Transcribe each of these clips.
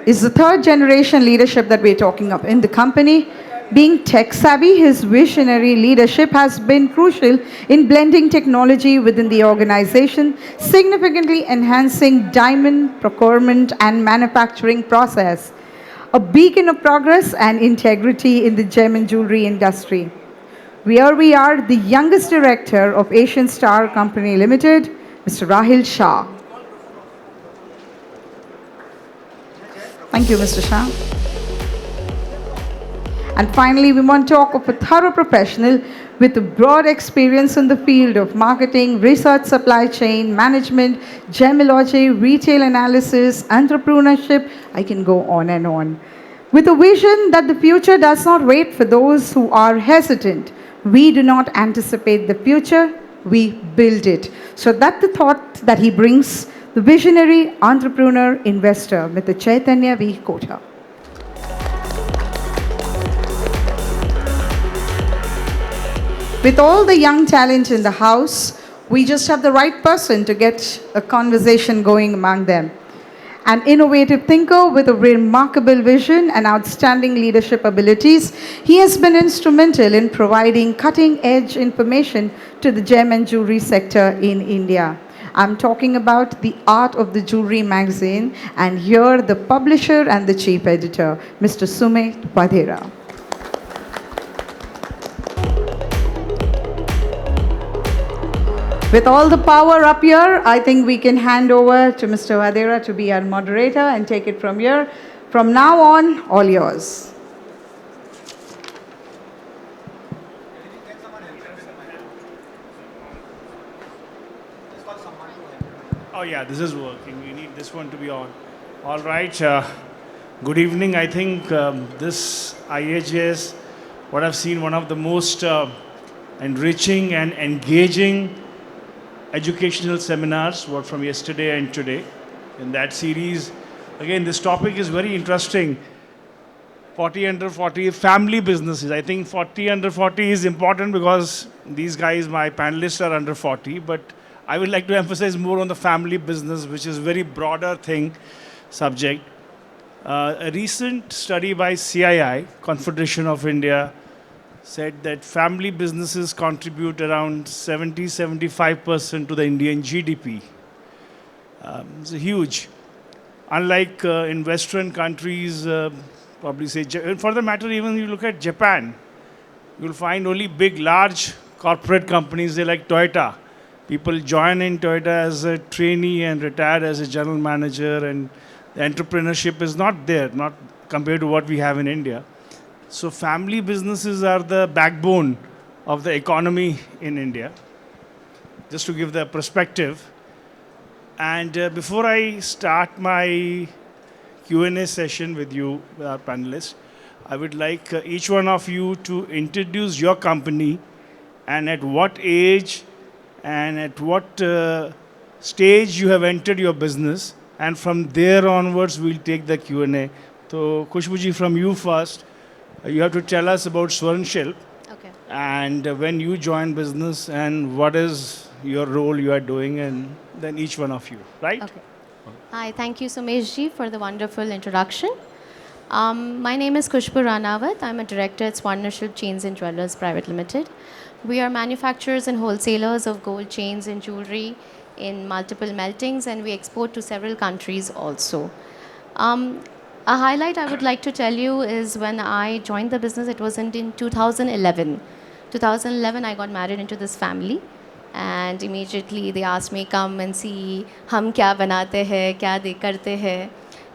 is the third generation leadership that we're talking of in the company. Being tech savvy, his visionary leadership has been crucial in blending technology within the organization, significantly enhancing diamond procurement and manufacturing process, a beacon of progress and integrity in the gem and jewelry industry. Here we are, the youngest director of Asian Star Company Limited, Mr. Rahil Shah. Thank you, Mr. Shah. And finally, we want to talk of a thorough professional with a broad experience in the field of marketing, research, supply chain, management, gemology, retail analysis, entrepreneurship. I can go on and on. With a vision that the future does not wait for those who are hesitant. We do not anticipate the future, we build it. So that's the thought that he brings, the visionary entrepreneur investor, Mr. Chaitanya V. Kota. With all the young talent in the house, we just have the right person to get a conversation going among them. An innovative thinker with a remarkable vision and outstanding leadership abilities, he has been instrumental in providing cutting-edge information to the gem and jewelry sector in India. I'm talking about the Art of the Jewelry magazine, and here the publisher and the chief editor, Mr. Sumit Vadera. With all the power up here, I think we can hand over to Mr. Vadera to be our moderator and take it from here. From now on, all yours. Oh yeah, this is working. We need this one to be on. All right. Good evening. I think this IHS, what I've seen, one of the most enriching and engaging educational seminars, what from yesterday and today. In that series, again, this topic is very interesting. 40 under 40, family businesses. I think 40 under 40 is important because these guys, my panelists, are under 40. But I would like to emphasize more on the family business, which is a very broader thing, subject. A recent study by CII, Confederation of India, said that family businesses contribute around 70-75% to the Indian GDP. It's huge. Unlike in Western countries, probably say, for the matter, even you look at Japan, you'll find only big, large corporate companies, they like Toyota. People join in Toyota as a trainee and retire as a general manager, and the entrepreneurship is not there, not compared to what we have in India. So family businesses are the backbone of the economy in India, just to give the perspective. And before I start my Q&A session with you, our panelists, I would like each one of you to introduce your company and at what age and at what stage you have entered your business. And from there onwards, we'll take the Q&A. So Khushbu ji, from you first. You have to tell us about Swarnshilp. Okay. And when you joined business and what is your role you are doing, and then each one of you, right? Okay. Hi, thank you Sumesh ji for the wonderful introduction. My name is Khushbu Ranawat. I'm a director at Swarnshilp Chains and Jewelers Private Limited. We are manufacturers and wholesalers of gold chains and jewelry in multiple meltings, and we export to several countries also. A highlight I would like to tell you is when I joined the business, it was in 2011. 2011, I got married into this family, and immediately they asked me, come and see, hum kya banate hai, kya de karte hai.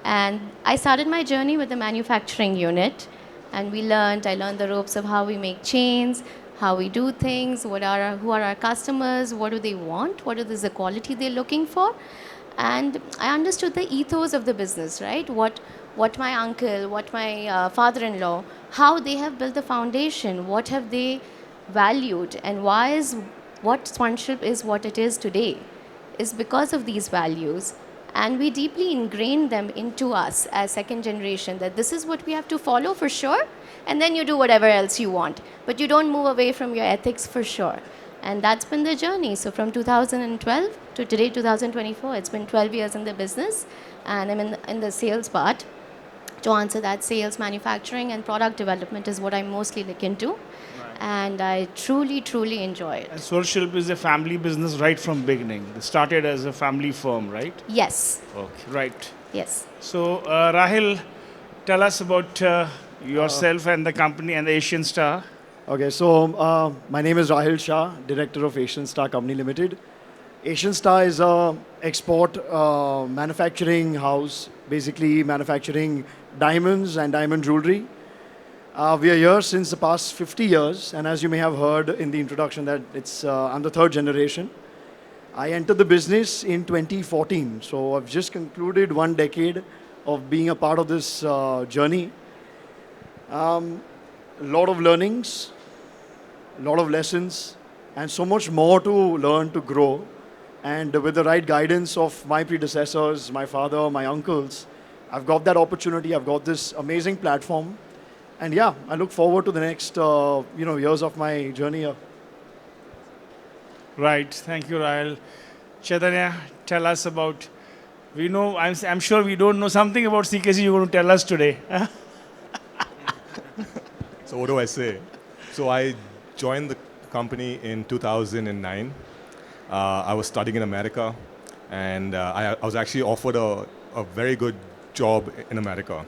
And I started my journey with the manufacturing unit, and I learned the ropes of how we make chains, how we do things, who are our customers, what do they want, what is the quality they're looking for. And I understood the ethos of the business, right? What my uncle, what my father-in-law, how they have built the foundation, what have they valued, and what Swarnshilp is what it is today is because of these values. And we deeply ingrained them into us as second generation, that this is what we have to follow for sure, and then you do whatever else you want. But you don't move away from your ethics for sure. And that's been the journey. So from 2012, to today, 2024. It's been 12 years in the business, and I'm in the sales part. To answer that, sales, manufacturing, and product development is what I mostly look into. And I truly, truly enjoy And it. SWOT Shilp is a family business right from beginning. It started as a family firm, right? Yes, Okay. Right. yes. So, Rahil, tell us about yourself and the company and the Asian Star. Okay, so my name is Rahil Shah, Director of Asian Star Company Limited. Asian Star is a export manufacturing house, basically manufacturing diamonds and diamond jewelry. We are here since the past 50 years, and as you may have heard in the introduction that I'm the third generation. I entered the business in 2014, so I've just concluded 1 decade of being a part of this journey. A lot of learnings, a lot of lessons, and so much more to learn to grow. And with the right guidance of my predecessors, my father, my uncles, I've got that opportunity. I've got this amazing platform. And yeah, I look forward to the next years of my journey here. Right. Thank you, Rahil. Chaitanya, tell us about. We know. I'm sure we don't know something about CKC. You're going to tell us today. So what do I say? So I joined the company in 2009. I was studying in America, and I was actually offered a very good job in America.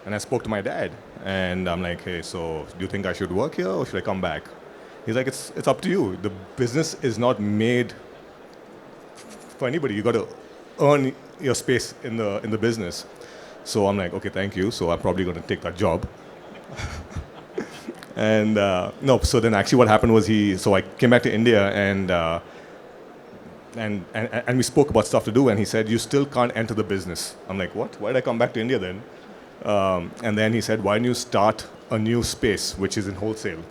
And I spoke to my dad, and I'm like, hey, so do you think I should work here or should I come back? He's like, it's up to you. The business is not made for anybody. You got to earn your space in the business. So I'm like, okay, thank you. So I'm probably going to take that job. And no, so then actually what happened was so I came back to India and we spoke about stuff to do, and he said, you still can't enter the business. I'm like, what? Why did I come back to India then? And then he said, why don't you start a new space, which is in wholesale?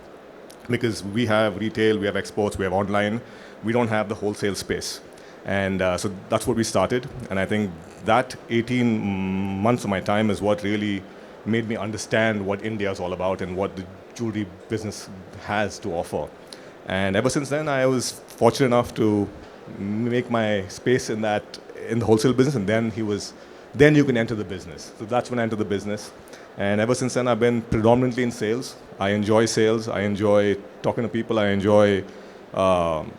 Because we have retail, we have exports, we have online. We don't have the wholesale space. And so that's what we started. And I think that 18 months of my time is what really made me understand what India is all about and what the jewelry business has to offer. And ever since then, I was fortunate enough to make my space in the wholesale business, and then you can enter the business. So that's when I entered the business. And ever since then, I've been predominantly in sales. I enjoy sales. I enjoy talking to people. I enjoy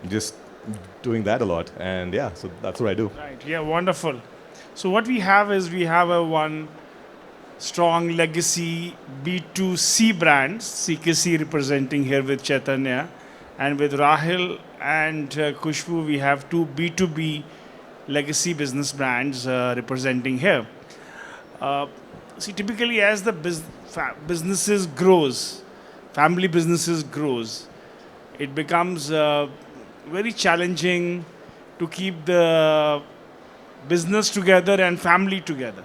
just doing that a lot. And yeah, so that's what I do. Right. Yeah. Wonderful. So what we have is a one strong legacy B2C brand, CKC representing here with Chaitanya, and with Rahil and Kushbu, we have two B2B legacy business brands representing here. See, typically as the businesses grows, family businesses grows, it becomes very challenging to keep the business together and family together.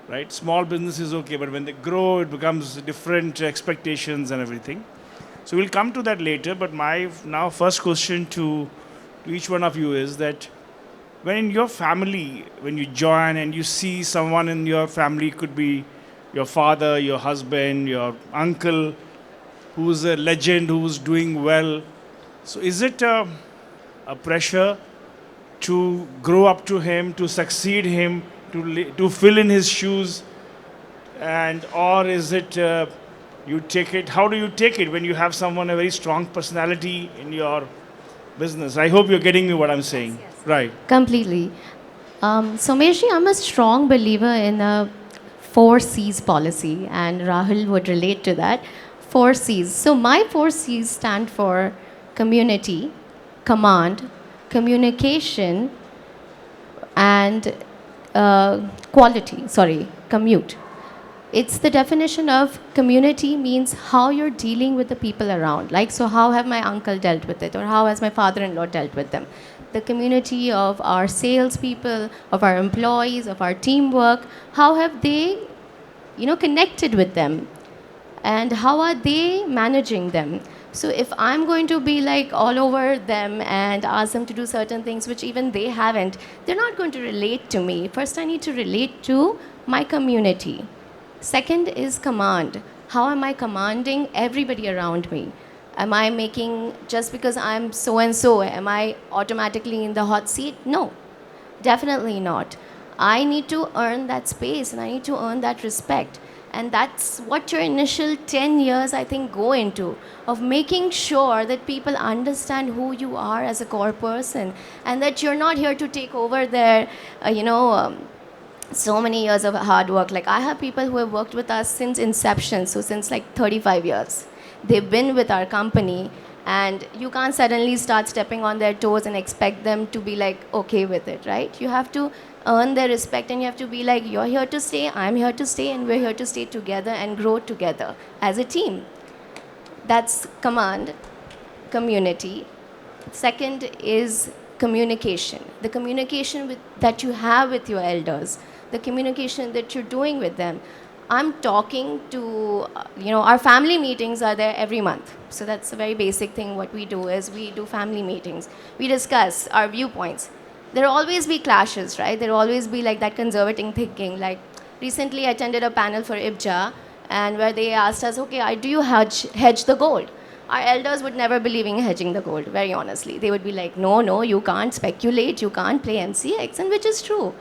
Right? Small business is okay, but when they grow, it becomes different expectations and everything. So we'll come to that later, but my now first question to each one of you is that when in your family, when you join and you see someone in your family, could be your father, your husband, your uncle, who's a legend, who's doing well. So is it a pressure to grow up to him, to succeed him, to fill in his shoes, and or is it you take it? How do you take it when you have someone a very strong personality in your business? I hope you're getting me what I'm saying. Yes, yes. Right. Completely. Somesh, I'm a strong believer in a 4Cs policy, and Rahul would relate to that. 4Cs. So my 4Cs stand for community, command, communication, and commute. It's the definition of community means how you're dealing with the people around. Like, so how have my uncle dealt with it, or how has my father-in-law dealt with them? The community of our salespeople, of our employees, of our teamwork, how have they, connected with them? And how are they managing them? So if I'm going to be like all over them and ask them to do certain things which even they haven't, they're not going to relate to me. First, I need to relate to my community. Second is command. How am I commanding everybody around me? Am I making, just because I'm so and so, am I automatically in the hot seat? No, definitely not. I need to earn that space and I need to earn that respect. And that's what your initial 10 years, I think, go into, of making sure that people understand who you are as a core person and that you're not here to take over their, so many years of hard work. Like, I have people who have worked with us since inception, so since like 35 years. They've been with our company, and you can't suddenly start stepping on their toes and expect them to be like okay with it, right? You have to earn their respect, and you have to be like, you're here to stay, I'm here to stay, and we're here to stay together and grow together as a team. That's command, community. Second is communication. The communication that you have with your elders, the communication that you're doing with them. I'm talking to, our family meetings are there every month. So that's a very basic thing. What we do is we do family meetings. We discuss our viewpoints. There will always be clashes, right? There will always be like that conservative thinking. Like recently I attended a panel for IBJA, and where they asked us, okay, do you hedge the gold? Our elders would never believe in hedging the gold, very honestly. They would be like, no, you can't speculate, you can't play MCX, and which is true.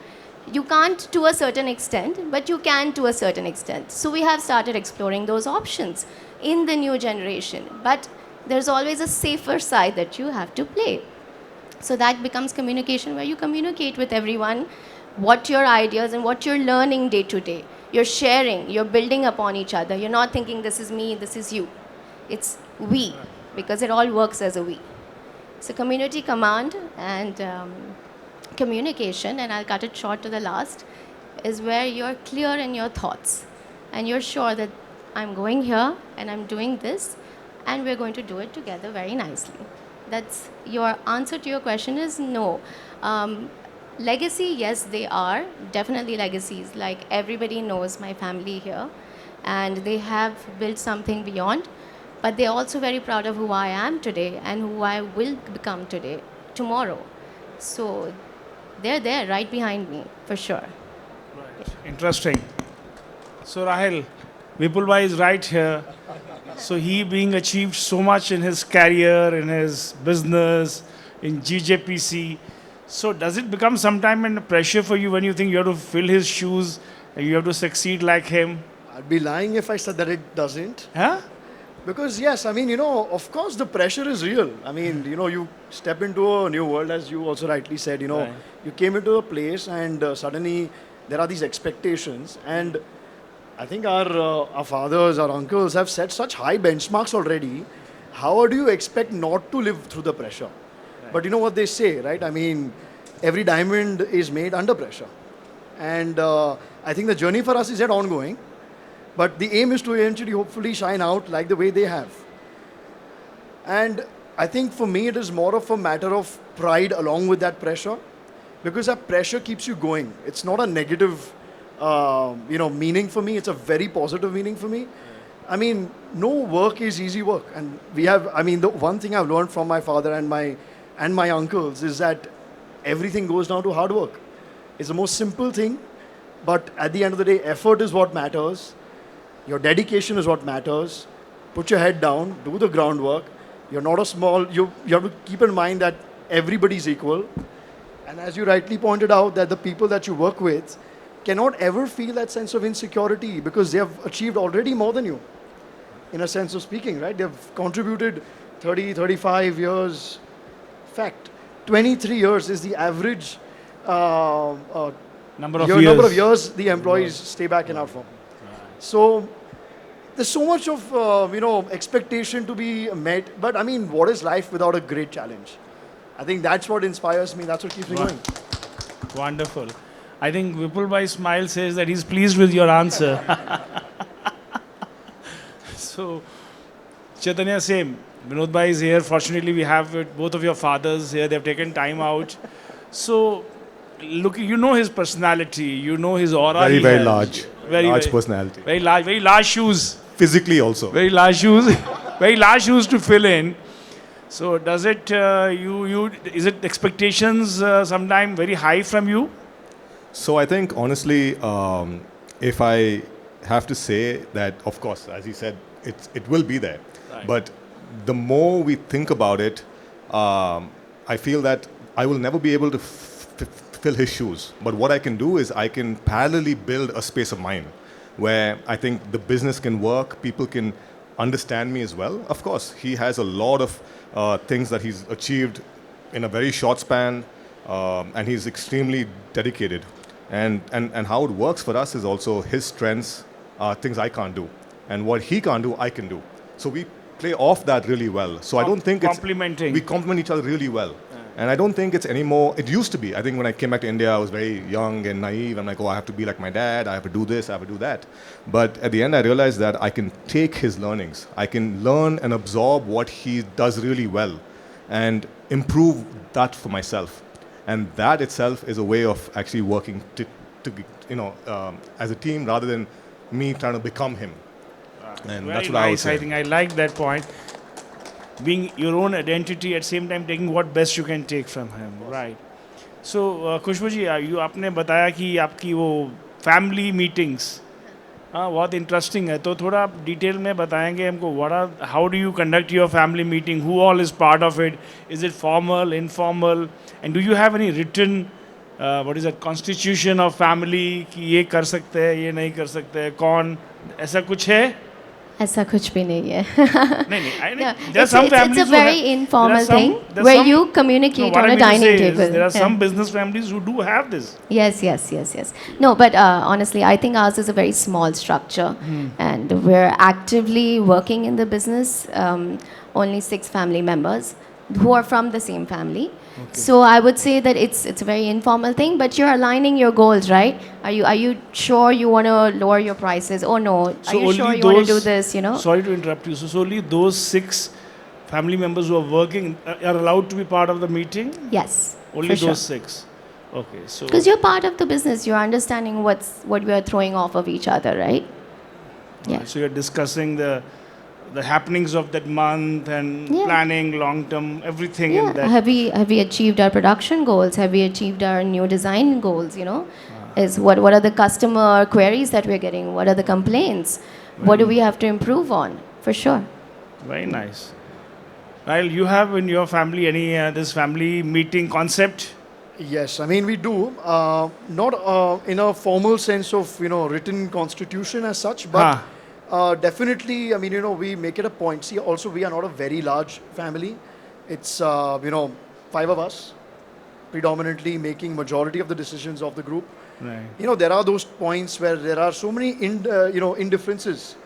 You can't to a certain extent, but you can to a certain extent. So we have started exploring those options in the new generation. But there's always a safer side that you have to play. So that becomes communication, where you communicate with everyone what your ideas and what you're learning day to day. You're sharing, you're building upon each other. You're not thinking this is me, this is you. It's we, because it all works as a we. So community command and communication, and I'll cut it short to the last, is where you're clear in your thoughts and you're sure that I'm going here and I'm doing this and we're going to do it together very nicely. That's your answer to your question is no. Legacy, yes, they are definitely legacies. Like everybody knows my family here, and they have built something beyond, but they're also very proud of who I am today and who I will become tomorrow. So they're there right behind me, for sure. Right. Interesting. So Rahil, Vipulbhai is right here. So he being achieved so much in his career, in his business, in GJPC. So does it become sometime a pressure for you when you think you have to fill his shoes and you have to succeed like him? I'd be lying if I said that it doesn't. Huh? Because yes, I mean, of course the pressure is real. I mean, you step into a new world, as you also rightly said, Right. you came into a place and suddenly there are these expectations. And I think our fathers, our uncles have set such high benchmarks already. How do you expect not to live through the pressure? Right. But you know what they say, right? I mean, every diamond is made under pressure. And I think the journey for us is yet ongoing. But the aim is to eventually, hopefully, shine out like the way they have. And I think for me, it is more of a matter of pride along with that pressure, because that pressure keeps you going. It's not a negative, meaning for me. It's a very positive meaning for me. I mean, no work is easy work. And the one thing I've learned from my father and my uncles is that everything goes down to hard work. It's the most simple thing, but at the end of the day, effort is what matters. Your dedication is what matters. Put your head down, do the groundwork. You're not a small, you have to keep in mind that everybody's equal. And as you rightly pointed out, that the people that you work with cannot ever feel that sense of insecurity because they have achieved already more than you, in a sense of speaking, right? They've contributed 30, 35 years. Fact, 23 years is the average Number of years the employees stay back in our firm. So there's so much of expectation to be met. But I mean, what is life without a great challenge? I think that's what inspires me. That's what keeps me going. Wonderful. I think Vipulbhai's smile says that he's pleased with your answer. So, Chaitanya, same. Vinod Bhai is here. Fortunately, we have both of your fathers here. They've taken time out. So, look, you know his personality. You know his aura. Very, he very has. large. Large personality. Very large shoes. Physically also. Very large shoes. Very large shoes to fill in. So, does it, is it expectations sometime very high from you? So I think, honestly, if I have to say that, of course, as he said, it will be there. Right. But the more we think about it, I feel that I will never be able to fill his shoes. But what I can do is I can parallelly build a space of mine where I think the business can work, people can understand me as well. Of course, he has a lot of things that he's achieved in a very short span, and he's extremely dedicated. And how it works for us is also his strengths are things I can't do. And what he can't do, I can do. So we play off that really well. So I don't think Complementing. we complement each other really well. And I don't think it's anymore. It used to be. I think when I came back to India, I was very young and naive. I'm like, oh, I have to be like my dad. I have to do this. I have to do that. But at the end, I realized that I can take his learnings. I can learn and absorb what he does really well and improve that for myself. And that itself is a way of actually working to as a team rather than me trying to become him. And Very that's what I would nice. say. I think I like that point. Being your own identity at same time taking what best you can take from him. Right. So Khushboo ji you आपने बताया कि आपकी वो family meetings हाँ बहुत interesting है तो थोड़ा आप डिटेल में बताएंगे हमको how do you conduct your family meeting who all is part of it is it formal informal and do you have any written what is that constitution of family कि ये कर सकते हैं ये नहीं कर सकते हैं कौन ऐसा कुछ है ऐसा कुछ भी नहीं है. नहीं No, there are some it's families a who very have- informal there are thing some- there are where some- you No, communicate what on I a mean to dining say is table. there are Yeah. some business families who do have this. Yes. No, but honestly, I think ours is a very small structure, and we're actively working in the business. Only 6 family members who are from the same family. So I would say that it's a very informal thing, but you're aligning your goals, right? Are you sure you want to lower your prices? Oh no, are you sure you want to do this? You know? Sorry to interrupt you. So only those 6 family members who are working are allowed to be part of the meeting. Yes. Only for those sure. 6. Okay, so Because you're part of the business, you're understanding what we are throwing off of each other, right? Yeah. so you're discussing the happenings of that month and Yeah. planning long term everything in Yeah. that. Have we achieved our production goals? Have we achieved our new design goals? You know, is what are the customer queries that we're getting? What are the complaints? What do we have to improve on? For sure. Very nice. Rahul, you have in your family any this family meeting concept? Yes, I mean we do. Not in a formal sense of written constitution as such, but definitely. I mean we make it a point. See, also we are not a very large family. It's 5 of us, predominantly making majority of the decisions of the group. Right. There are those points where there are so many indifferences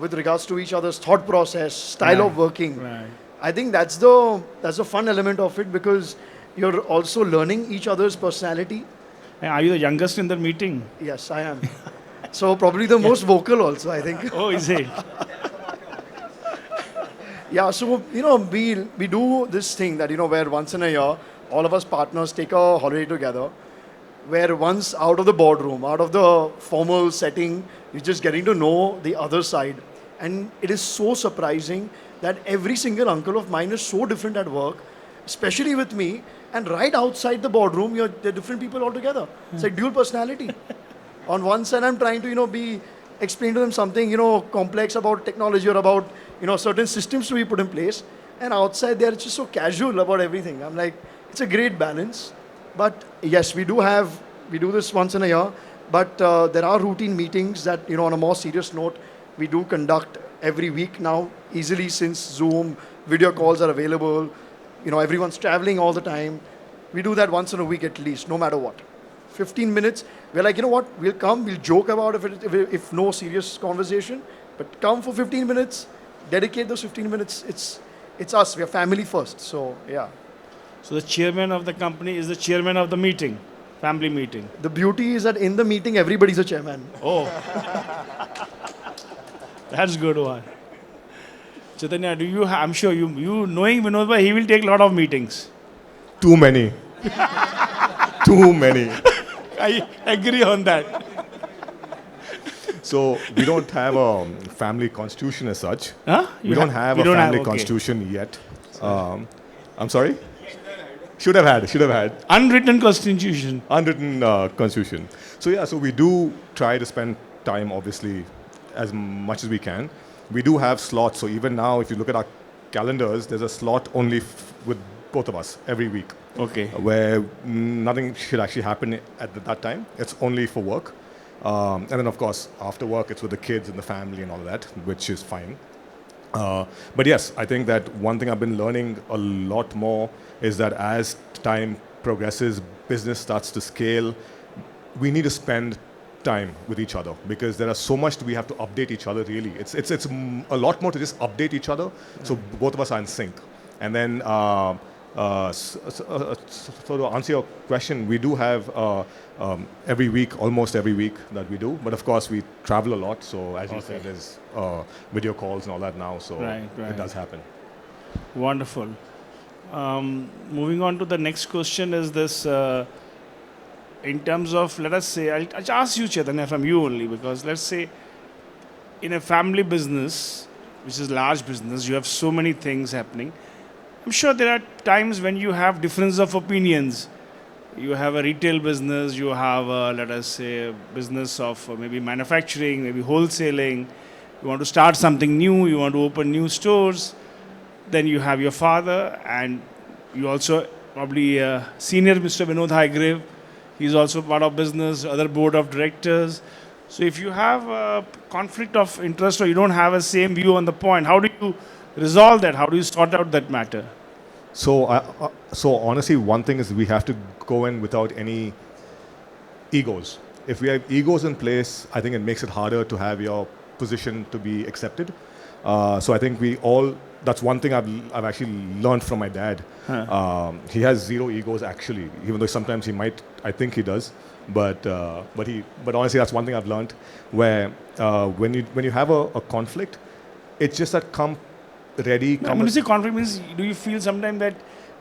with regards to each other's thought process, style of working. Right. I think that's the fun element of it, because you're also learning each other's personality. And are you the youngest in the meeting? Yes, I am. So probably the most vocal also, I think. Oh, is it? Yeah, so we do this thing that where once in a year all of us partners take a holiday together, where once out of the boardroom, out of the formal setting, you're just getting to know the other side. And it is so surprising that every single uncle of mine is so different at work, especially with me, and right outside the boardroom they're different people altogether. It's like dual personality. On one side I'm trying to explain to them something complex about technology or about certain systems to be put in place, and outside they're just so casual about everything. I'm like, it's a great balance. But yes, we do this once in a year, but there are routine meetings that on a more serious note we do conduct every week now, easily, since Zoom video calls are available. Everyone's traveling all the time. We do that once in a week at least, no matter what. 15 minutes. We're like, what? We'll come, we'll joke about if no serious conversation, but come for 15 minutes, dedicate those 15 minutes. It's us. We're family first. So, yeah. So the chairman of the company is the chairman of the meeting, family meeting. The beauty is that in the meeting, everybody's a chairman. Oh, that's good one. Chaitanya, I'm sure you knowing Vinod Bhai, he will take a lot of meetings. Too many. Too many. I agree on that. So we don't have a family constitution as such. Huh? We don't have we a don't have, family okay. constitution yet. I'm sorry? Should have had. Unwritten constitution. Unwritten constitution. So yeah, so we do try to spend time, obviously, as much as we can. we do have slots. So even now, if you look at our calendars, there's a slot only with both of us every week. Okay. Where nothing should actually happen at that time. It's only for work. And then, of course, after work, it's with the kids and the family and all of that, which is fine. But yes, I think that one thing I've been learning a lot more is that as time progresses, business starts to scale, we need to spend time with each other because there are so much we have to update each other really. It's a lot more to just update each other so both of us are in sync. And then so to answer your question, we do have every week, almost every week that we do. But of course, we travel a lot. So as you said, there's video calls and all that now. So it does happen. Wonderful. Moving on to the next question is this. In terms of, let us say, I'll ask you, Chaitanya, from you only, because let's say in a family business, which is large business, you have so many things happening. I'm sure there are times when you have difference of opinions. You have a retail business, you have, let us say, a business of maybe manufacturing, maybe wholesaling. You want to start something new, you want to open new stores. Then you have your father, and you also probably senior Mr. Vinod Haigrave. He's also part of business, other board of directors. So if you have a conflict of interest or you don't have a same view on the point, how do you resolve that? How do you sort out that matter? So, so honestly, one thing is we have to go in without any egos. If we have egos in place, I think it makes it harder to have your position to be accepted. So I think we all, that's one thing I've actually learned from my dad. He has zero egos actually, even though sometimes he might, I think he does. But honestly, that's one thing I've learned where when you have a conflict, it's just that come ready. When you say conflict means, do you feel sometimes that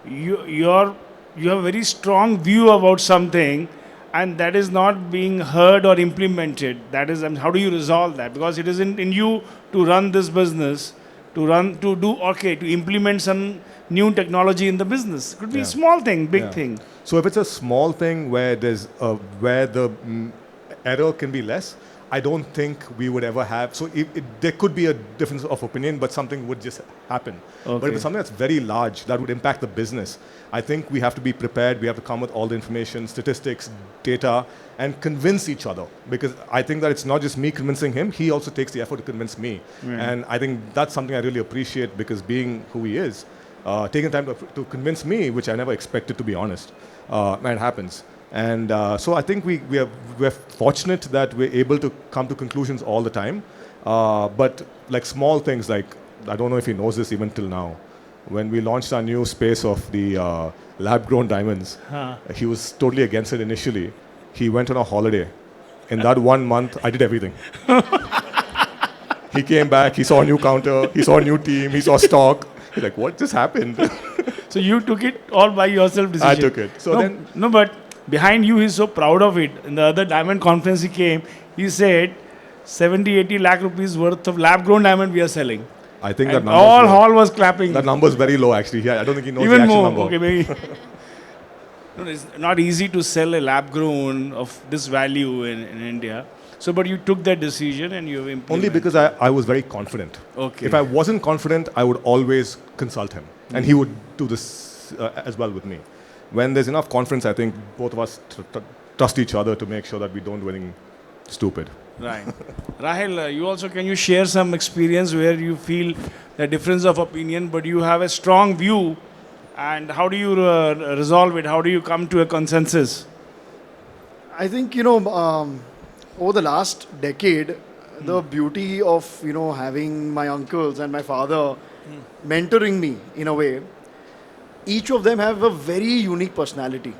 you have a very strong view about something and that is not being heard or implemented? That is, how do you resolve that? Because it isn't in you to run this business, to implement some new technology in the business. It could be a small thing, big thing. So if it's a small thing where where the error can be less, I don't think we would ever have. So there could be a difference of opinion, but something would just happen. But if it's something that's very large, that would impact the business, I think we have to be prepared. We have to come with all the information, statistics, data, and convince each other. Because I think that it's not just me convincing him, he also takes the effort to convince me. And I think that's something I really appreciate because being who he is, taking time to convince me, which I never expected, to be honest, and it happens. And so I think we're fortunate that we're able to come to conclusions all the time. But like small things, like I don't know if he knows this even till now. When we launched our new space of the lab-grown diamonds, he was totally against it initially. He went on a holiday. In that 1 month, I did everything. He came back, he saw a new counter, he saw a new team, he saw stock. He's like, what just happened? So you took it all by yourself decision? I took it. So but behind you, he's so proud of it. In the other diamond conference he came, he said, 70-80 lakh rupees worth of lab-grown diamond we are selling. I think and that all hall was clapping. That number is very low actually. Yeah, I don't think he knows even the actual more. number. Okay, maybe. No, it's not easy to sell a lab-grown of this value in India. So, but you took that decision and you implemented. Only because I was very confident. Okay. If I wasn't confident, I would always consult him. And he would do this as well with me. When there's enough confidence, I think both of us trust each other to make sure that we don't do anything stupid. Right. Rahil, you also, can you share some experience where you feel the difference of opinion, but you have a strong view, and how do you resolve it? How do you come to a consensus? I think, over the last decade, the beauty of, having my uncles and my father mentoring me in a way, each of them have a very unique personality.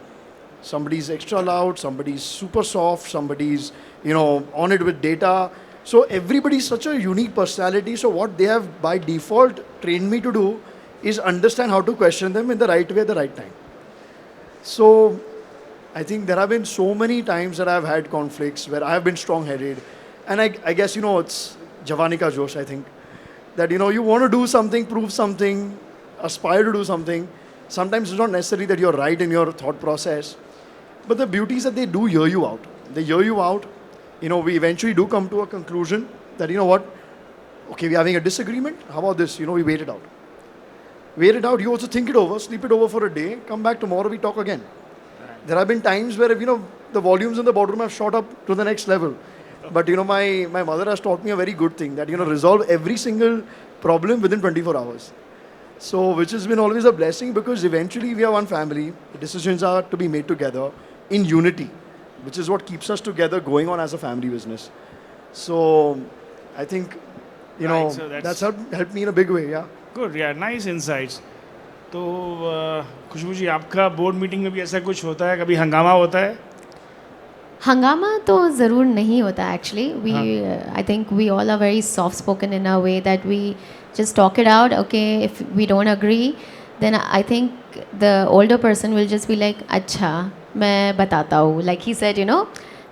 Somebody's extra loud, somebody's super soft, somebody's, on it with data. So everybody's such a unique personality. So what they have by default trained me to do is understand how to question them in the right way at the right time. So I think there have been so many times that I've had conflicts where I have been strong-headed. And I guess, it's Javani ka Josh, I think. That, you want to do something, prove something, aspire to do something. Sometimes it's not necessary that you're right in your thought process. But the beauty is that they do hear you out. They hear you out. We eventually do come to a conclusion that, okay, we're having a disagreement. How about this? We wait it out. Wait it out. You also think it over, sleep it over for a day, come back tomorrow, we talk again. There have been times where, the volumes in the boardroom have shot up to the next level. But, my mother has taught me a very good thing that, resolve every single problem within 24 hours. So, which has been always a blessing because eventually we are one family. The decisions are to be made together in unity, which is what keeps us together going on as a family business. So, I think, Right, so that's helped me in a big way, yeah. Good या nice insights. तो खुशबू जी, आपका board meeting में भी ऐसा कुछ होता है, कभी हंगामा होता है? हंगामा तो ज़रूर नहीं होता actually. We I think we all are very soft spoken in a way that we just talk it out. Okay, if we don't agree, then I think the older person will just be like, अच्छा मैं बताता हूँ. Like he said,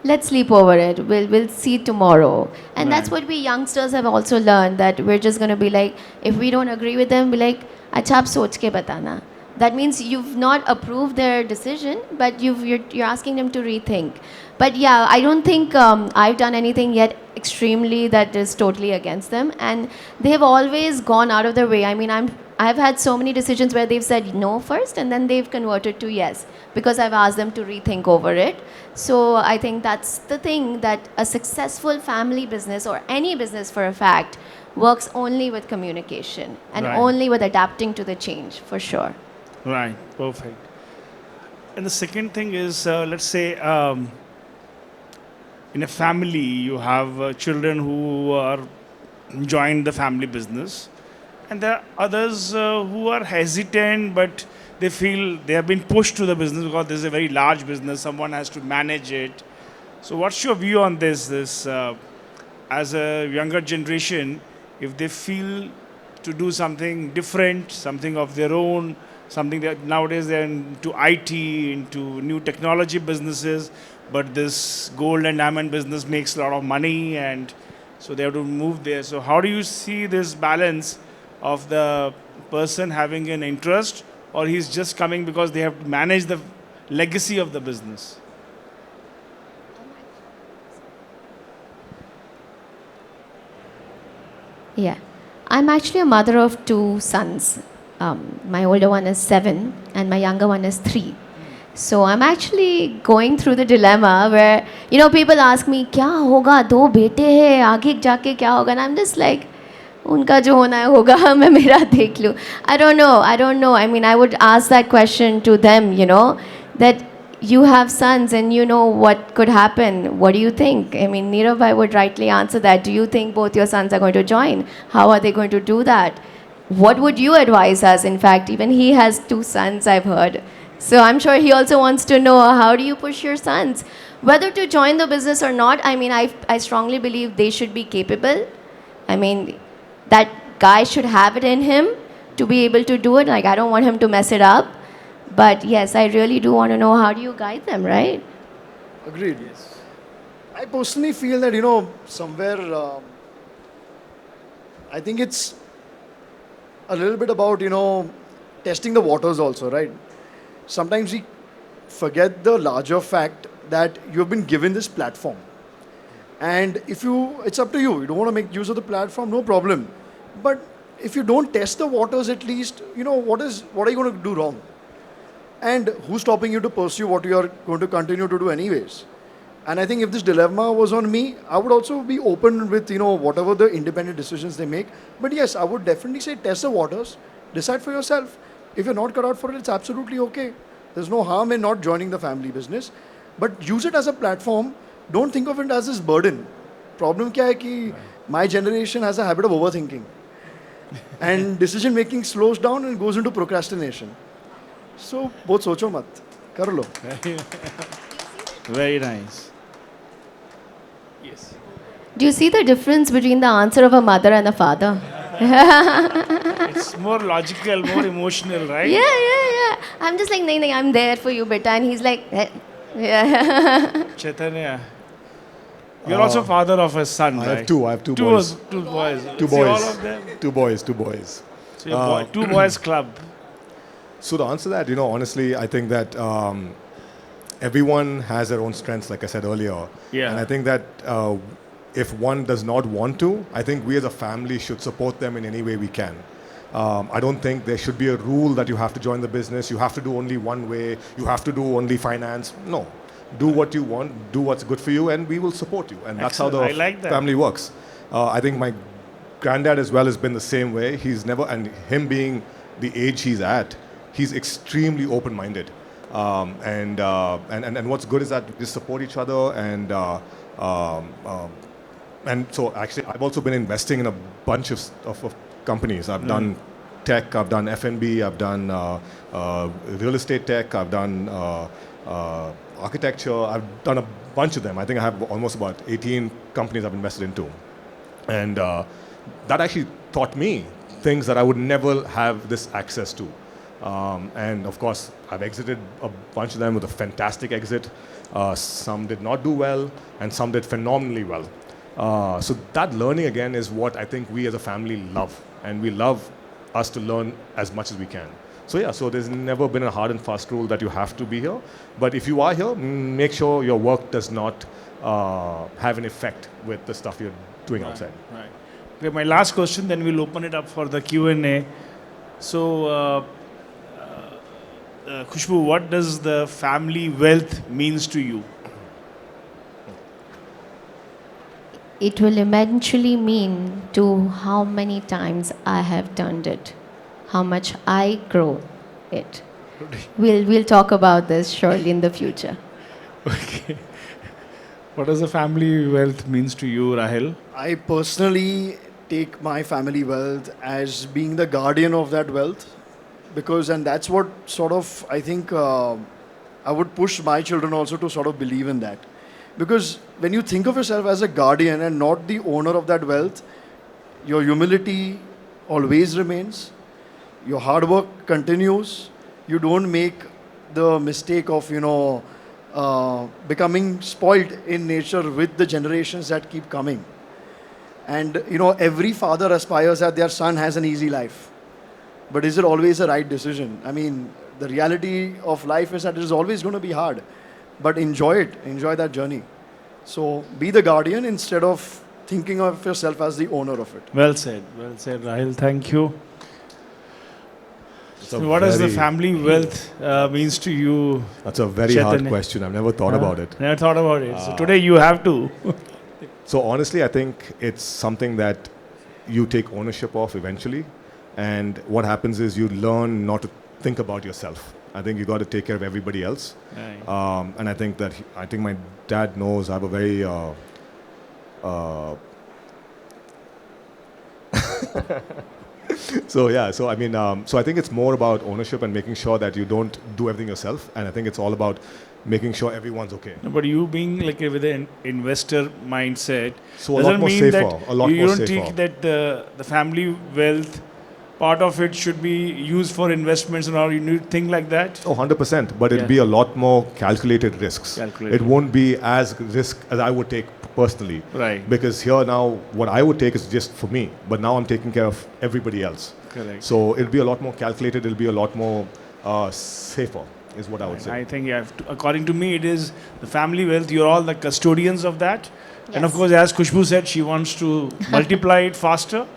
let's sleep over it. We'll see tomorrow. And that's what we youngsters have also learned, that we're just going to be like, if we don't agree with them, be like, अच्छा आप सोच के बताना. That means you've not approved their decision, but you're asking them to rethink. But yeah, I don't think I've done anything yet extremely that is totally against them, and they've always gone out of their way. I mean, I've had so many decisions where they've said no first, and then they've converted to yes because I've asked them to rethink over it. So I think that's the thing, that a successful family business or any business for a fact works only with communication and Right. only with adapting to the change, for sure. Right, perfect. And the second thing is, let's say, in a family, you have children who are joined the family business, and there are others who are hesitant, but they feel they have been pushed to the business because this is a very large business. Someone has to manage it. So, what's your view on this? As a younger generation, if they feel to do something different, something of their own, something that nowadays they're into IT, into new technology businesses, but this gold and diamond business makes a lot of money, and so they have to move there. So how do you see this balance of the person having an interest, or he's just coming because they have to manage the legacy of the business? Yeah. I'm actually a mother of two sons. My older one is 7 and my younger one is 3. So I'm actually going through the dilemma where, people ask me, क्या होगा, 2 बेटे हैं, आगे जाके क्या होगा? And I'm just like, उनका जो होना है होगा, मैं मेरा देख लूँ. I don't know. I mean, I would ask that question to them, that you have sons and you know what could happen. What do you think? I mean, Nirav would rightly answer that. Do you think both your sons are going to join? How are they going to do that? What would you advise us? In fact, even he has 2 sons, I've heard. So I'm sure he also wants to know, how do you push your sons? Whether to join the business or not, I mean, I strongly believe they should be capable. I mean, that guy should have it in him to be able to do it. Like, I don't want him to mess it up. But yes, I really do want to know, how do you guide them, right? Agreed. Yes. I personally feel that, somewhere, I think it's a little bit about, testing the waters also, right? Sometimes we forget the larger fact that you have been given this platform. And it's up to you. You don't want to make use of the platform, no problem. But if you don't test the waters at least, what are you going to do wrong? And who's stopping you to pursue what you are going to continue to do anyways? And I think if this dilemma was on me, I would also be open with, whatever the independent decisions they make. But yes, I would definitely say test the waters, decide for yourself. If you're not cut out for it, it's absolutely okay. There's no harm in not joining the family business. But use it as a platform. Don't think of it as this burden. Problem kya hai ki my generation has a habit of overthinking. And decision making slows down and goes into procrastination. So, बहुत सोचो मत, कर लो. Very nice. Yes. Do you see the difference between the answer of a mother and a father? It's more logical, more emotional, right? Yeah. I'm just like, nahi, I'm there for you, beta. And he's like, yeah. Chaitanya, you're also father of a son, I right? have two. I have two boys. Two boys. Two See boys. all of them? Two boys. So you're two boys club. So to answer that, honestly, I think that everyone has their own strengths, like I said earlier. Yeah. And I think that if one does not want to, I think we as a family should support them in any way we can. I don't think there should be a rule that you have to join the business, you have to do only one way, you have to do only finance. No. Do what you want, do what's good for you, and we will support you. And that's how the Excellent. I like that. family works. I think my granddad as well has been the same way. He's never, and him being the age he's at, he's extremely open-minded. And what's good is that we support each other, and so actually I've also been investing in a bunch of companies. I've done tech, I've done F&B, I've done real estate tech, I've done architecture, I've done a bunch of them. I think I have almost about 18 companies I've invested into. And that actually taught me things that I would never have this access to. And of course, I've exited a bunch of them with a fantastic exit. Some did not do well, and some did phenomenally well. So that learning again is what I think we as a family love. And we love us to learn as much as we can. So yeah, so there's never been a hard and fast rule that you have to be here. But if you are here, make sure your work does not have an effect with the stuff you're doing outside. Right. Okay, my last question, then we'll open it up for the Q&A. So, Khushbu, what does the family wealth means to you? It will eventually mean to how many times I have turned it, how much I grow it. We'll talk about this surely in the future. Okay. What does the family wealth means to you, Rahil? I personally take my family wealth as being the guardian of that wealth, because, and that's what sort of, I think, I would push my children also to sort of believe in that. Because when you think of yourself as a guardian and not the owner of that wealth, your humility always remains, your hard work continues, you don't make the mistake of, becoming spoiled in nature with the generations that keep coming. And, every father aspires that their son has an easy life. But is it always the right decision? I mean, the reality of life is that it is always going to be hard. But enjoy it, enjoy that journey. So be the guardian instead of thinking of yourself as the owner of it. Well said, Rahil. Thank you. It's So a what does the very- family wealth means to you? That's a very hard Chaitanya? question. I've never thought about it. Never thought about it. So today you have to. So honestly, I think it's something that you take ownership of eventually. And what happens is you learn not to think about yourself. I think you got to take care of everybody else. Right. And I think that I think my dad knows I have a very so yeah. So I mean, so I think it's more about ownership and making sure that you don't do everything yourself. And I think it's all about making sure everyone's okay. No, but you being like with an investor mindset, So a doesn't lot more mean safer. that A lot you more don't safer. think that the family wealth part of it should be used for investments and all. You need to think like that. Oh, 100%. But it'll Yeah. be a lot more calculated risks. Calculated. It won't be as risk as I would take personally. Right. Because here now, what I would take is just for me. But now I'm taking care of everybody else. Correct. So it'll be a lot more calculated. It'll be a lot more safer, is what I would say. I think you have to, according to me, it is the family wealth. You're all the custodians of that. And of Yes. course, as Khushbu said, she wants to multiply it faster.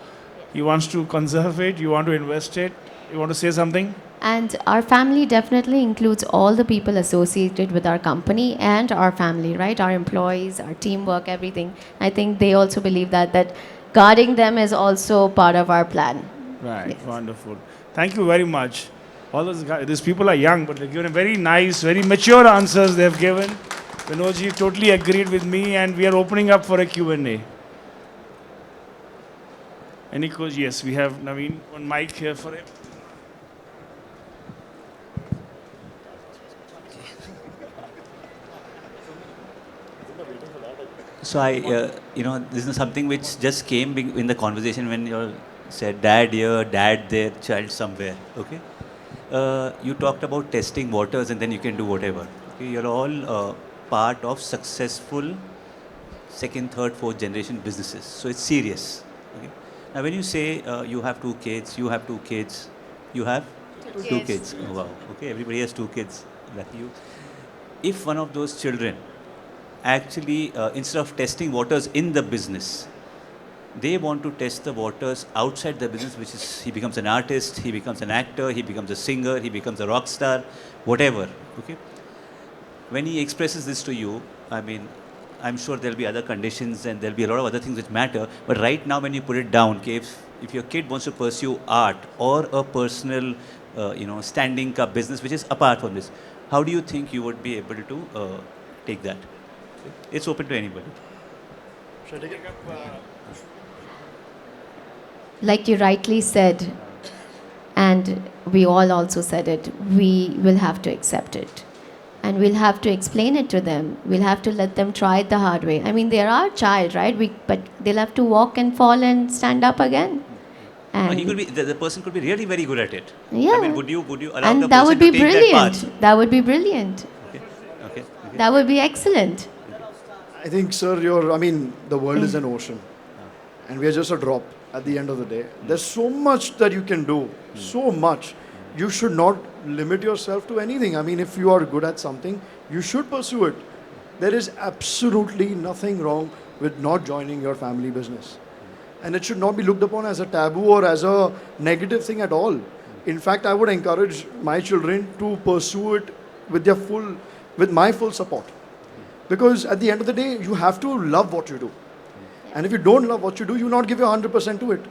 He wants to conserve it. You want to invest it. You want to say something? And our family definitely includes all the people associated with our company and our family, right? Our employees, our teamwork, everything. I think they also believe that guarding them is also part of our plan. Right. Yes. Wonderful. Thank you very much. All those guys, these people are young, but they've given very nice, very mature answers they've given. Vinodji totally agreed with me, and we are opening up for a Q&A. Any questions? Yes, we have Naveen, one mic here for him. So this is something which just came in the conversation when you said dad here, dad there, child somewhere. Okay, you talked about testing waters and then you can do whatever. Okay, you're all part of successful second, third, fourth generation businesses. So it's serious. Okay. Now when you say you have two kids, you have two kids, you have two kids. Oh, wow. Okay, everybody has two kids. Lucky you. If one of those children actually, instead of testing waters in the business, they want to test the waters outside the business, which is he becomes an artist, he becomes an actor, he becomes a singer, he becomes a rock star, whatever. Okay. When he expresses this to you, I mean, I'm sure there'll be other conditions and there'll be a lot of other things which matter. But right now, when you put it down, okay, if your kid wants to pursue art or a personal, standing up business which is apart from this, how do you think you would be able to take that? It's open to anybody. Should I take it? Like you rightly said, and we all also said it, we will have to accept it. And we'll have to explain it to them. We'll have to let them try it the hard way. I mean, they're our child, right? But they'll have to walk and fall and stand up again. And He could be the person could be really very good at it. yeah. I mean, would you allow and the that person would be to take brilliant. that path? That would be brilliant. Okay. Okay. Okay. That would be excellent. I think, sir, the world is an ocean. And we are just a drop at the end of the day. There's so much that you can do. So much. You should not limit yourself to anything. I mean, if you are good at something, you should pursue it. There is absolutely nothing wrong with not joining your family business. And it should not be looked upon as a taboo or as a negative thing at all. In fact, I would encourage my children to pursue it with my full support. Because at the end of the day, you have to love what you do. And if you don't love what you do, you not give your 100% to it.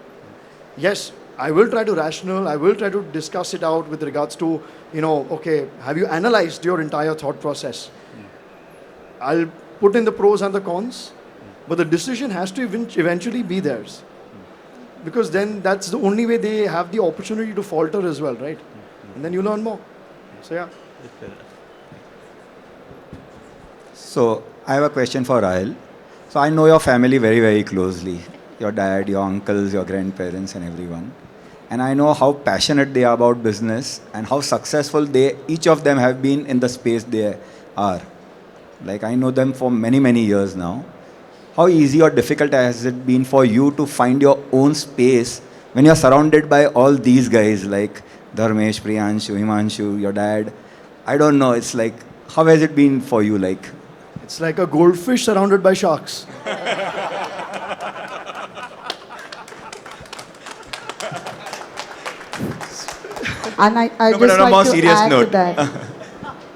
Yes, I will try to discuss it out with regards to, okay, have you analyzed your entire thought process? I'll put in the pros and the cons, but the decision has to eventually be theirs. Because then that's the only way they have the opportunity to falter as well, right? And then you learn more. So, yeah. So, I have a question for Rahil. So, I know your family very, very closely. Your dad, your uncles, your grandparents and everyone. And I know how passionate they are about business and how successful each of them have been in the space they are. Like, I know them for many, many years now. How easy or difficult has it been for you to find your own space when you're surrounded by all these guys like Dharmesh, Priyanshu, Himanshu, your dad? I don't know. It's like, how has it been for you? Like, It's like a goldfish surrounded by sharks. And I No, but just on a more like to serious add to note. that.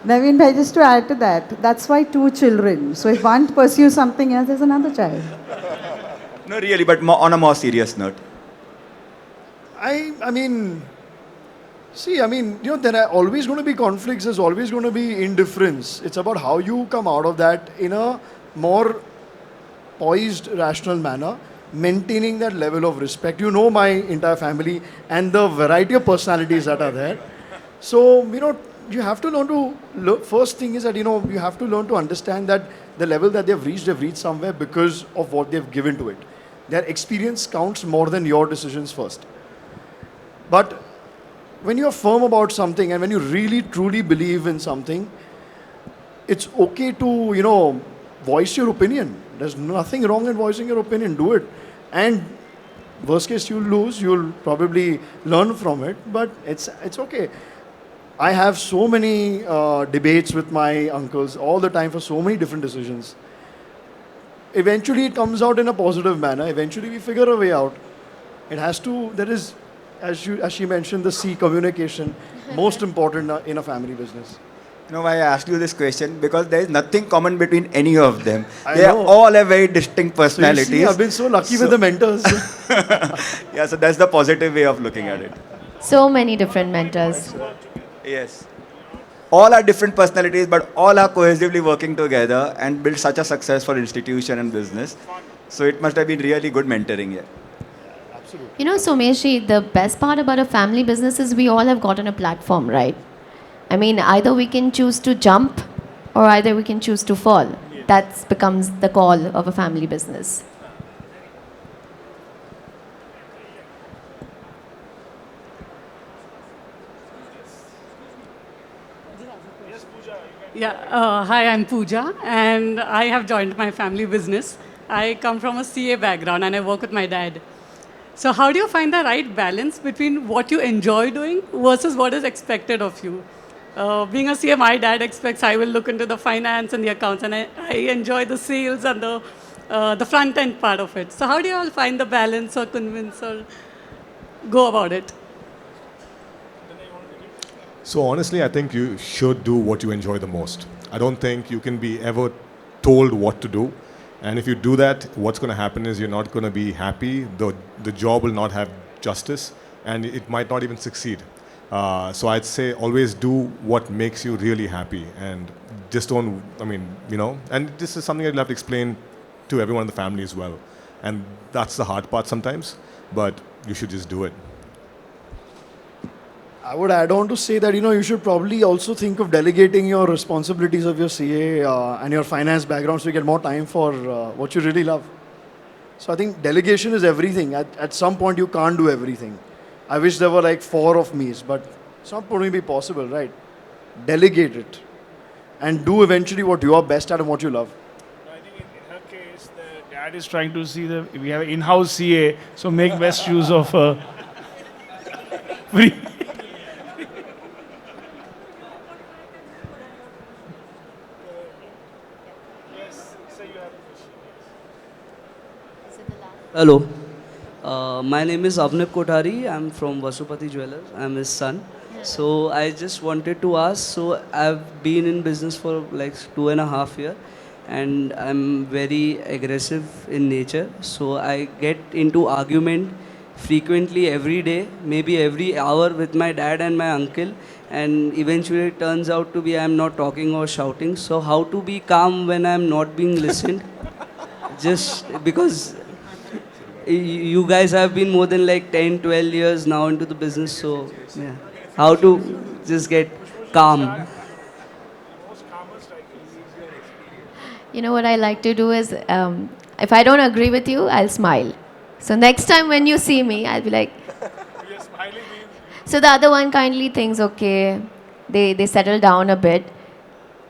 Naveen bhai, just to add to that, that's why 2 children. So if one pursues something else, there's another child. no, really, but more, on a more serious note. I mean, there are always going to be conflicts. There's always going to be indifference. It's about how you come out of that in a more poised, rational manner, maintaining that level of respect. You know my entire family and the variety of personalities that are there. So, you have to learn to, first thing is that, you have to learn to understand that the level that they've reached somewhere because of what they've given to it. Their experience counts more than your decisions first. But when you're firm about something and when you really truly believe in something, it's okay to, voice your opinion. There's nothing wrong in voicing your opinion. Do it. And worst case, you'll lose. You'll probably learn from it. But it's okay. I have so many debates with my uncles all the time for so many different decisions. Eventually, it comes out in a positive manner. Eventually, we figure a way out. There is, as she mentioned, the C, communication, most important in a family business. You know why I asked you this question? Because there is nothing common between any of them. I They know. all have very distinct So you personalities. see, I've been so lucky with the mentors. Yeah, so that's the positive way of looking at it. So many different mentors. Yes. All are different personalities, but all are cohesively working together and build such a successful institution and business. So it must have been really good mentoring. Yeah. You know, Someshji, the best part about a family business is we all have gotten a platform, right? I mean, either we can choose to jump or either we can choose to fall. That becomes the call of a family business. Yeah, hi, I'm Pooja, and I have joined my family business. I come from a CA background and I work with my dad. So, how do you find the right balance between what you enjoy doing versus what is expected of you? Being a CA, my dad expects I will look into the finance and the accounts, and I enjoy the sales and the front end part of it. So how do you all find the balance or convince or go about it? So honestly, I think you should do what you enjoy the most. I don't think you can be ever told what to do. And if you do that, what's going to happen is you're not going to be happy. The job will not have justice, and it might not even succeed. So I'd say always do what makes you really happy, and just don't. I mean, and this is something I'd have to explain to everyone in the family as well. And that's the hard part sometimes, but you should just do it. I would add on to say that you should probably also think of delegating your responsibilities of your CA and your finance background so you get more time for what you really love. So I think delegation is everything. At some point you can't do everything. I wish there were like 4 of me's, but it's not going to be possible, right? Delegate it and do eventually what you are best at and what you love. I think in her case, the dad is trying to see that we have an in-house CA, so make best use of free. Hello. My name is Avnip Kothari. I'm from Vasupati Jewellers. I'm his son. So I just wanted to ask, so I've been in business for like 2.5 years and I'm very aggressive in nature. So I get into argument frequently every day, maybe every hour with my dad and my uncle, and eventually it turns out to be I'm not talking or shouting. So how to be calm when I'm not being listened? Just because you guys have been more than like 10, 12 years now into the business, so yeah. How to just get calm? You know what I like to do is, if I don't agree with you, I'll smile. So next time when you see me, I'll be like. So the other one kindly thinks, okay, they settle down a bit.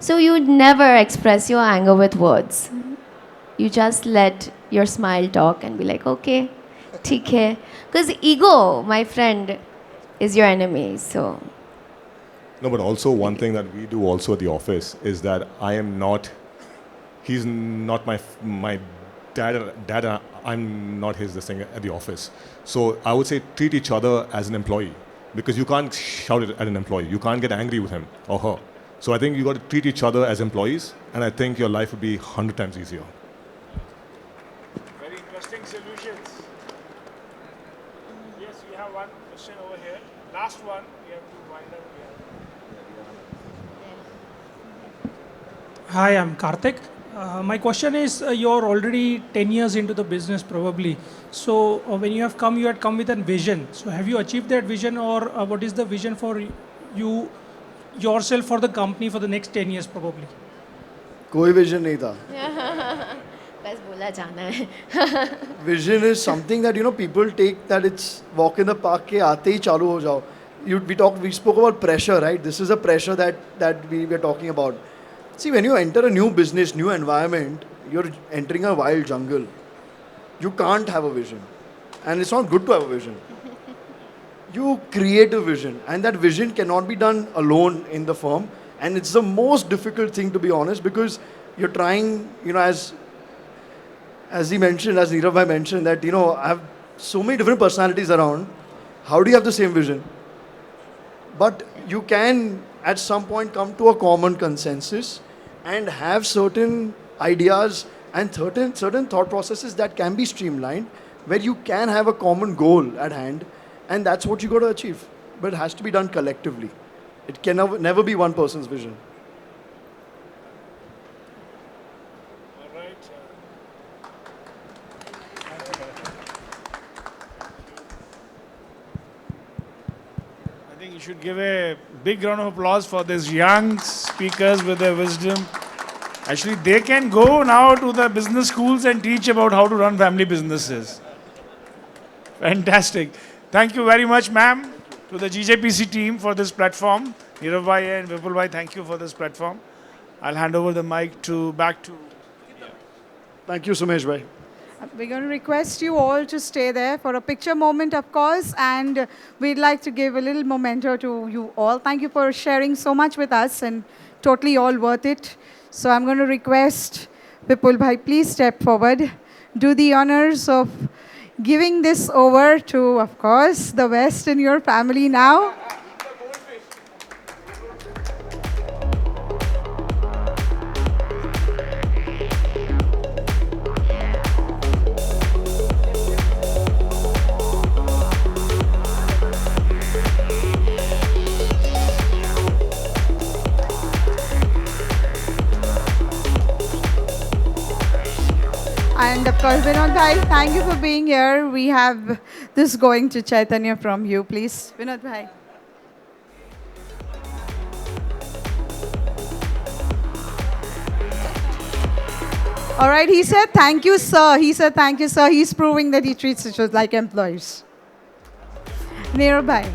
So you never express your anger with words. You just let your smile talk and be like, okay, theek hai. Because ego, my friend, is your enemy. So. No, but also one thing that we do also at the office is that he's not my dad. I'm not his this thing at the office. So I would say treat each other as an employee, because you can't shout at an employee. You can't get angry with him or her. So I think you got to treat each other as employees, and I think your life would be 100 times easier. Very interesting solutions. Yes, we have one question over here. Last one. We have to wind up here. Hi, I'm Karthik. My question is, you're already 10 years into the business probably. So when you had come with a vision. So have you achieved that vision, or what is the vision for you, yourself, for the company for the next 10 years probably? कोई vision नहीं था. बस बोला जाना है. Vision is something that people take that it's walk in the park के आते ही चालू हो जाओ. We spoke about pressure, right? This is a pressure that we were talking about. See, when you enter a new business, new environment, you're entering a wild jungle. You can't have a vision. And it's not good to have a vision. You create a vision. And that vision cannot be done alone in the firm. And it's the most difficult thing, to be honest, because you're trying, as he mentioned, as Nirav bhai mentioned, that, I have so many different personalities around. How do you have the same vision? But you can, at some point, come to a common consensus and have certain ideas and certain thought processes that can be streamlined, where you can have a common goal at hand, and that's what you got to achieve. But it has to be done collectively. It can never be one person's vision. All right. I think you should give a big round of applause for these young speakers with their wisdom. Actually, they can go now to the business schools and teach about how to run family businesses. Fantastic. Thank you very much, ma'am, to the GJPC team for this platform. Nirav bhai and Vipul bhai, thank you for this platform. I'll hand over the mic back to. Thank you, Sumesh bhai. We're going to request you all to stay there for a picture moment, of course, and we'd like to give a little memento to you all. Thank you for sharing so much with us and totally all worth it. So I'm going to request Vipul Bhai, please step forward. Do the honors of giving this over to, of course, the West in your family now. And of course, Vinod Bhai, thank you for being here. We have this going to Chaitanya from you, please. Vinod Bhai. All right, he said, thank you, sir. He said, thank you, sir. He's proving that he treats us like employees. Nirav Bhai.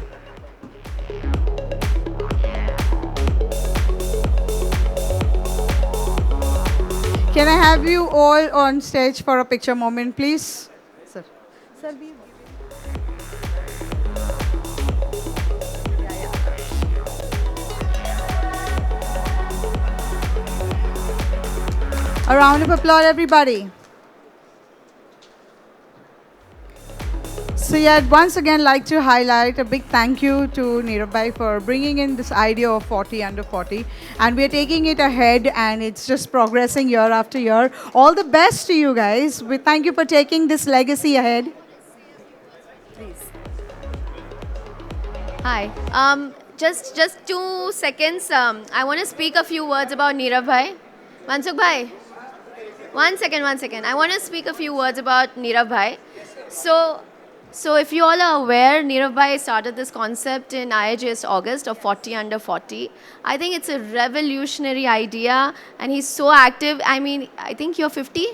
Can I have you all on stage for a picture moment, please? Sir. Sir, we A round of applause, everybody. So yeah, I'd once again like to highlight a big thank you to Nirav Bhai for bringing in this idea of 40 under 40. And we're taking it ahead and it's just progressing year after year. All the best to you guys. We thank you for taking this legacy ahead. Please. Hi. Just 2 seconds. I want to speak a few words about Nirav Bhai. Mansukh Bhai. One second. I want to speak a few words about Nirav Bhai. So if you all are aware, Nirav Bhai started this concept in IIJS August of 40 under 40. I think it's a revolutionary idea and he's so active. I mean, I think you're 50?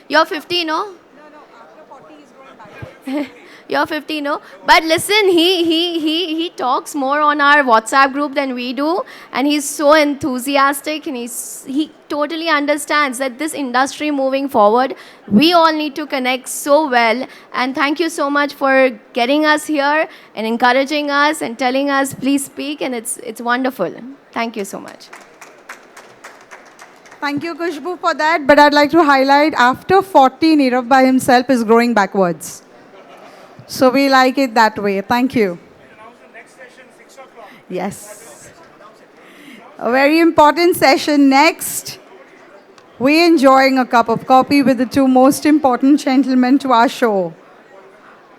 You're 50, no? No, after 40 he's going back. You're 50, no? But listen, he talks more on our WhatsApp group than we do, and he's so enthusiastic, and he totally understands that this industry moving forward, we all need to connect so well. And thank you so much for getting us here and encouraging us and telling us please speak, and it's wonderful. Thank you so much. Thank you, Kushbu, for that. But I'd like to highlight after 40, Nirav Bhai himself is growing backwards. So we like it that way. Thank you. Yes. A very important session next. We're enjoying a cup of coffee with the two most important gentlemen to our show.